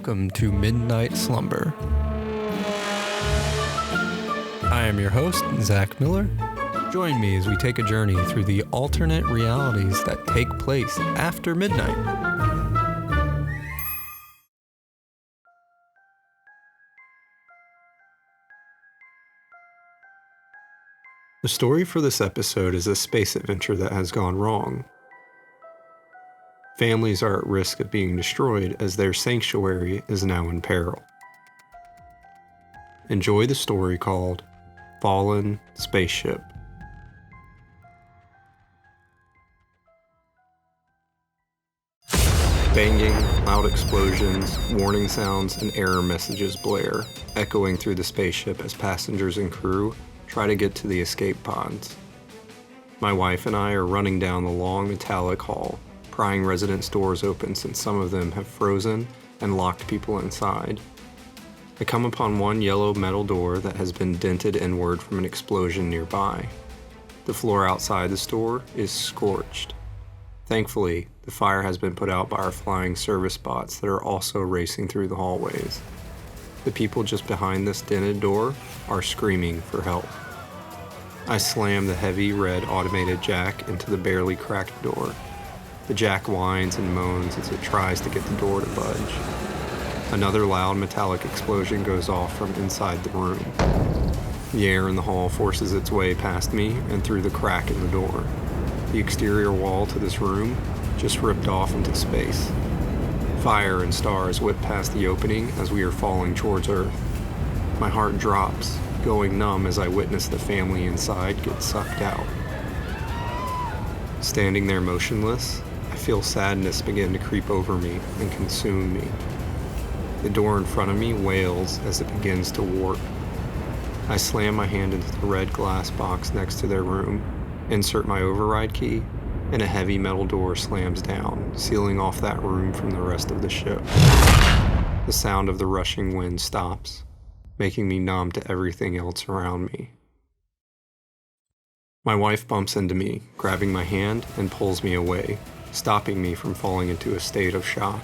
Welcome to Midnight Slumber. I am your host, Zach Miller. Join me as we take a journey through the alternate realities that take place after midnight. The story for this episode is a space adventure that has gone wrong. Families are at risk of being destroyed as their sanctuary is now in peril. Enjoy the story called Fallen Spaceship. Banging, loud explosions, warning sounds, and error messages blare, echoing through the spaceship as passengers and crew try to get to the escape pods. My wife and I are running down the long metallic hall, prying residents' doors open since some of them have frozen and locked people inside. I come upon one yellow metal door that has been dented inward from an explosion nearby. The floor outside the store is scorched. Thankfully, the fire has been put out by our flying service bots that are also racing through the hallways. The people just behind this dented door are screaming for help. I slam the heavy red automated jack into the barely cracked door. The jack whines and moans as it tries to get the door to budge. Another loud metallic explosion goes off from inside the room. The air in the hall forces its way past me and through the crack in the door. The exterior wall to this room just ripped off into space. Fire and stars whip past the opening as we are falling towards Earth. My heart drops, going numb as I witness the family inside get sucked out. Standing there motionless, I feel sadness begin to creep over me and consume me. The door in front of me wails as it begins to warp. I slam my hand into the red glass box next to their room, insert my override key, and a heavy metal door slams down, sealing off that room from the rest of the ship. The sound of the rushing wind stops, making me numb to everything else around me. My wife bumps into me, grabbing my hand and pulls me away, stopping me from falling into a state of shock.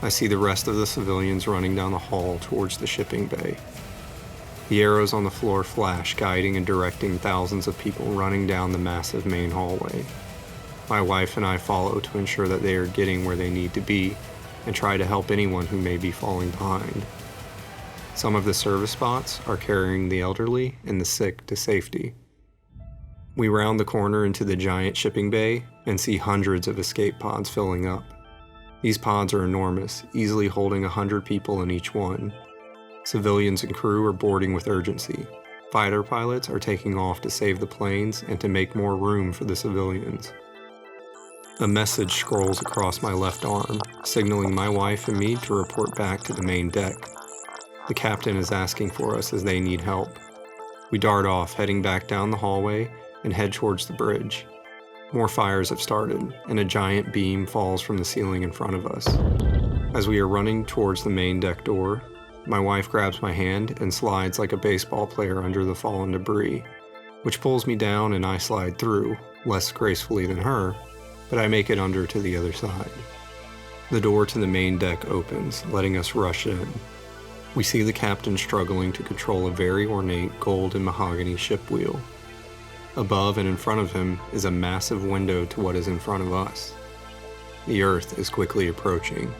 I see the rest of the civilians running down the hall towards the shipping bay. The arrows on the floor flash, guiding and directing thousands of people running down the massive main hallway. My wife and I follow to ensure that they are getting where they need to be and try to help anyone who may be falling behind. Some of the service bots are carrying the elderly and the sick to safety. We round the corner into the giant shipping bay and see hundreds of escape pods filling up. These pods are enormous, easily holding 100 people in each one. Civilians and crew are boarding with urgency. Fighter pilots are taking off to save the planes and to make more room for the civilians. A message scrolls across my left arm, signaling my wife and me to report back to the main deck. The captain is asking for us as they need help. We dart off, heading back down the hallway and head towards the bridge. More fires have started, and a giant beam falls from the ceiling in front of us. As we are running towards the main deck door, my wife grabs my hand and slides like a baseball player under the fallen debris, which pulls me down and I slide through, less gracefully than her, but I make it under to the other side. The door to the main deck opens, letting us rush in. We see the captain struggling to control a very ornate gold and mahogany ship wheel. Above and in front of him is a massive window to what is in front of us. The Earth is quickly approaching.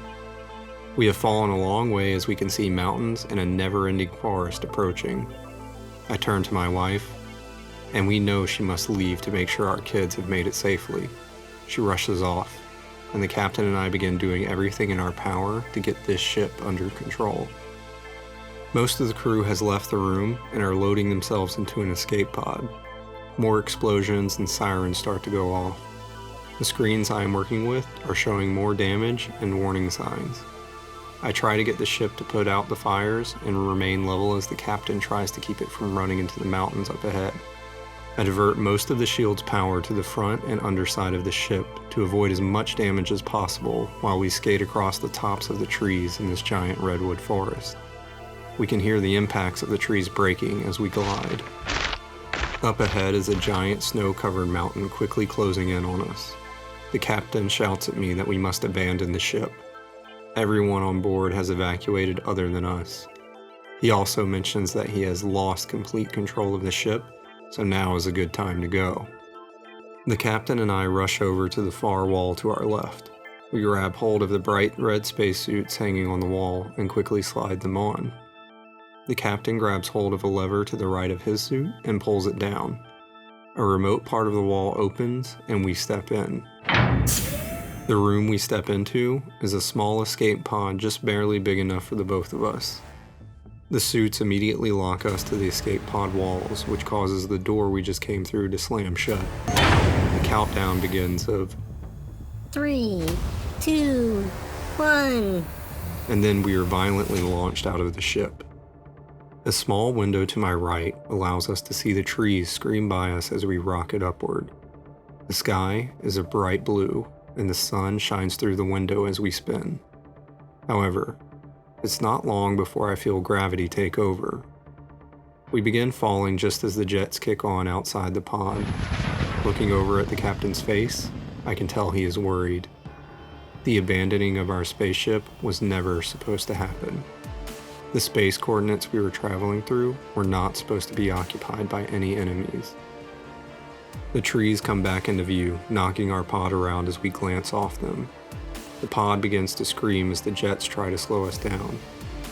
We have fallen a long way as we can see mountains and a never-ending forest approaching. I turn to my wife, and we know she must leave to make sure our kids have made it safely. She rushes off, and the captain and I begin doing everything in our power to get this ship under control. Most of the crew has left the room and are loading themselves into an escape pod. More explosions and sirens start to go off. The screens I am working with are showing more damage and warning signs. I try to get the ship to put out the fires and remain level as the captain tries to keep it from running into the mountains up ahead. I divert most of the shield's power to the front and underside of the ship to avoid as much damage as possible while we skate across the tops of the trees in this giant redwood forest. We can hear the impacts of the trees breaking as we glide. Up ahead is a giant snow-covered mountain quickly closing in on us. The captain shouts at me that we must abandon the ship. Everyone on board has evacuated other than us. He also mentions that he has lost complete control of the ship, so now is a good time to go. The captain and I rush over to the far wall to our left. We grab hold of the bright red spacesuits hanging on the wall and quickly slide them on. The captain grabs hold of a lever to the right of his suit and pulls it down. A remote part of the wall opens and we step in. The room we step into is a small escape pod just barely big enough for the both of us. The suits immediately lock us to the escape pod walls, which causes the door we just came through to slam shut. The countdown begins of 3, 2, 1. And then we are violently launched out of the ship. A small window to my right allows us to see the trees scream by us as we rocket upward. The sky is a bright blue, and the sun shines through the window as we spin. However, it's not long before I feel gravity take over. We begin falling just as the jets kick on outside the pod. Looking over at the captain's face, I can tell he is worried. The abandoning of our spaceship was never supposed to happen. The space coordinates we were traveling through were not supposed to be occupied by any enemies. The trees come back into view, knocking our pod around as we glance off them. The pod begins to scream as the jets try to slow us down,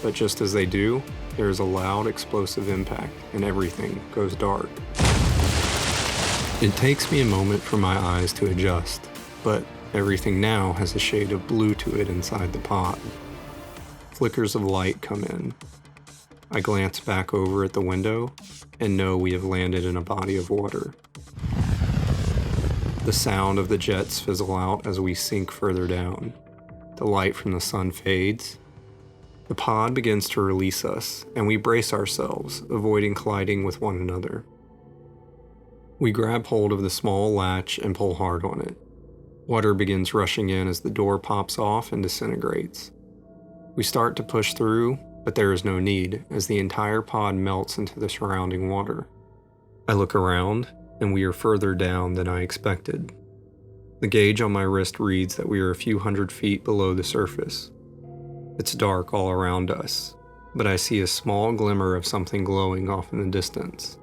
but just as they do, there is a loud explosive impact and everything goes dark. It takes me a moment for my eyes to adjust, but everything now has a shade of blue to it inside the pod. Flickers of light come in. I glance back over at the window and know we have landed in a body of water. The sound of the jets fizzle out as we sink further down. The light from the sun fades. The pod begins to release us, and we brace ourselves, avoiding colliding with one another. We grab hold of the small latch and pull hard on it. Water begins rushing in as the door pops off and disintegrates. We start to push through, but there is no need, as the entire pod melts into the surrounding water. I look around, and we are further down than I expected. The gauge on my wrist reads that we are a few hundred feet below the surface. It's dark all around us, but I see a small glimmer of something glowing off in the distance.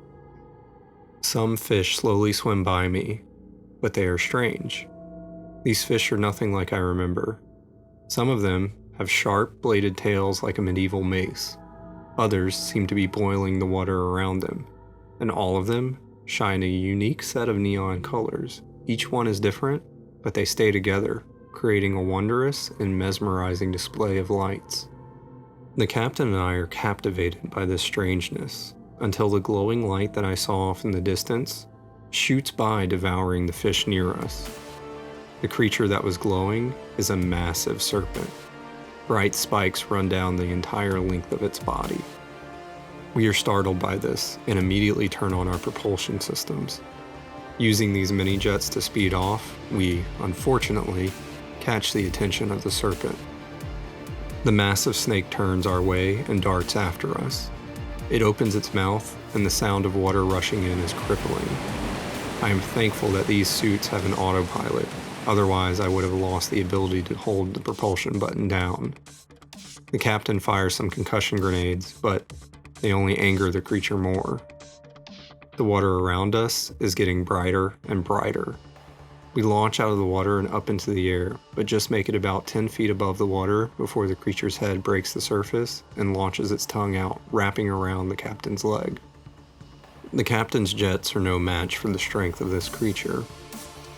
Some fish slowly swim by me, but they are strange. These fish are nothing like I remember. Some of them have sharp, bladed tails like a medieval mace. Others seem to be boiling the water around them, and all of them shine a unique set of neon colors. Each one is different, but they stay together, creating a wondrous and mesmerizing display of lights. The captain and I are captivated by this strangeness, until the glowing light that I saw off in the distance shoots by, devouring the fish near us. The creature that was glowing is a massive serpent. Bright spikes run down the entire length of its body. We are startled by this and immediately turn on our propulsion systems. Using these mini jets to speed off, we, unfortunately, catch the attention of the serpent. The massive snake turns our way and darts after us. It opens its mouth, and the sound of water rushing in is crippling. I am thankful that these suits have an autopilot. Otherwise, I would have lost the ability to hold the propulsion button down. The captain fires some concussion grenades, but they only anger the creature more. The water around us is getting brighter and brighter. We launch out of the water and up into the air, but just make it about 10 feet above the water before the creature's head breaks the surface and launches its tongue out, wrapping around the captain's leg. The captain's jets are no match for the strength of this creature.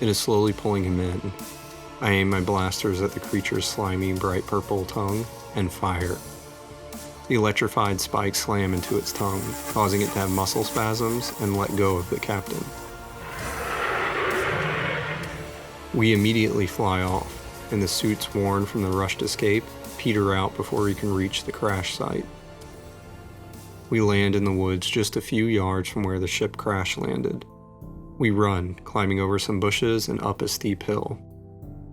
It is slowly pulling him in. I aim my blasters at the creature's slimy, bright purple tongue and fire. The electrified spikes slam into its tongue, causing it to have muscle spasms and let go of the captain. We immediately fly off, and the suits worn from the rushed escape peter out before we can reach the crash site. We land in the woods just a few yards from where the ship crash landed. We run, climbing over some bushes and up a steep hill.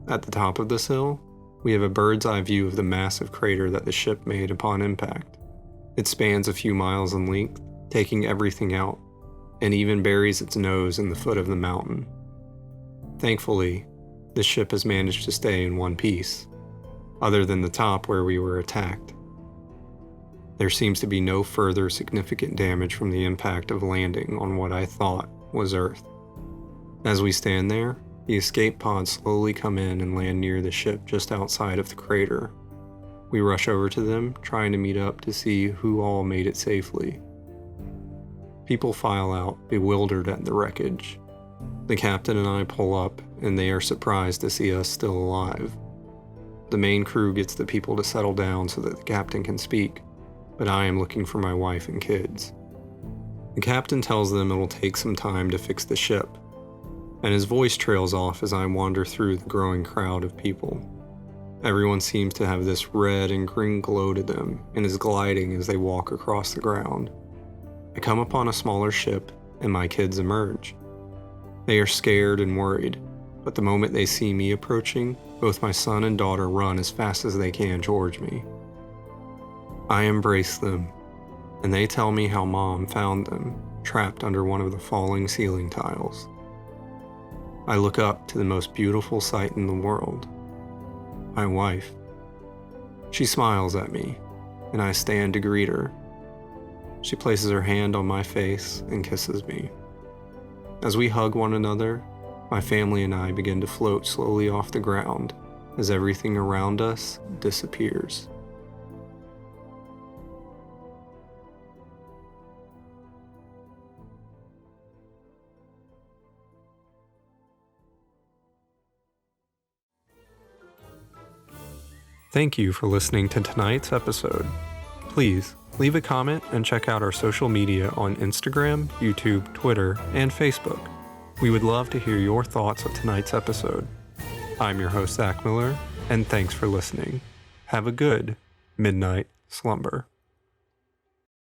At the top of this hill, we have a bird's eye view of the massive crater that the ship made upon impact. It spans a few miles in length, taking everything out, and even buries its nose in the foot of the mountain. Thankfully, the ship has managed to stay in one piece. other than the top where we were attacked. There seems to be no further significant damage from the impact of landing on what I thought was Earth. As we stand there, the escape pods slowly come in and land near the ship just outside of the crater. We rush over to them, trying to meet up to see who all made it safely. People file out, bewildered at the wreckage. The captain and I pull up, and they are surprised to see us still alive. The main crew gets the people to settle down so that the captain can speak, but I am looking for my wife and kids. The captain tells them it will take some time to fix the ship, and his voice trails off as I wander through the growing crowd of people. Everyone seems to have this red and green glow to them and is gliding as they walk across the ground. I come upon a smaller ship, and my kids emerge. They are scared and worried, but the moment they see me approaching, both my son and daughter run as fast as they can towards me. I embrace them, and they tell me how Mom found them, trapped under one of the falling ceiling tiles. I look up to the most beautiful sight in the world, my wife. She smiles at me, and I stand to greet her. She places her hand on my face and kisses me. As we hug one another, my family and I begin to float slowly off the ground as everything around us disappears. Thank you for listening to tonight's episode. Please leave a comment and check out our social media on Instagram, YouTube, Twitter, and Facebook. We would love to hear your thoughts of tonight's episode. I'm your host, Zach Miller, and thanks for listening. Have a good midnight slumber.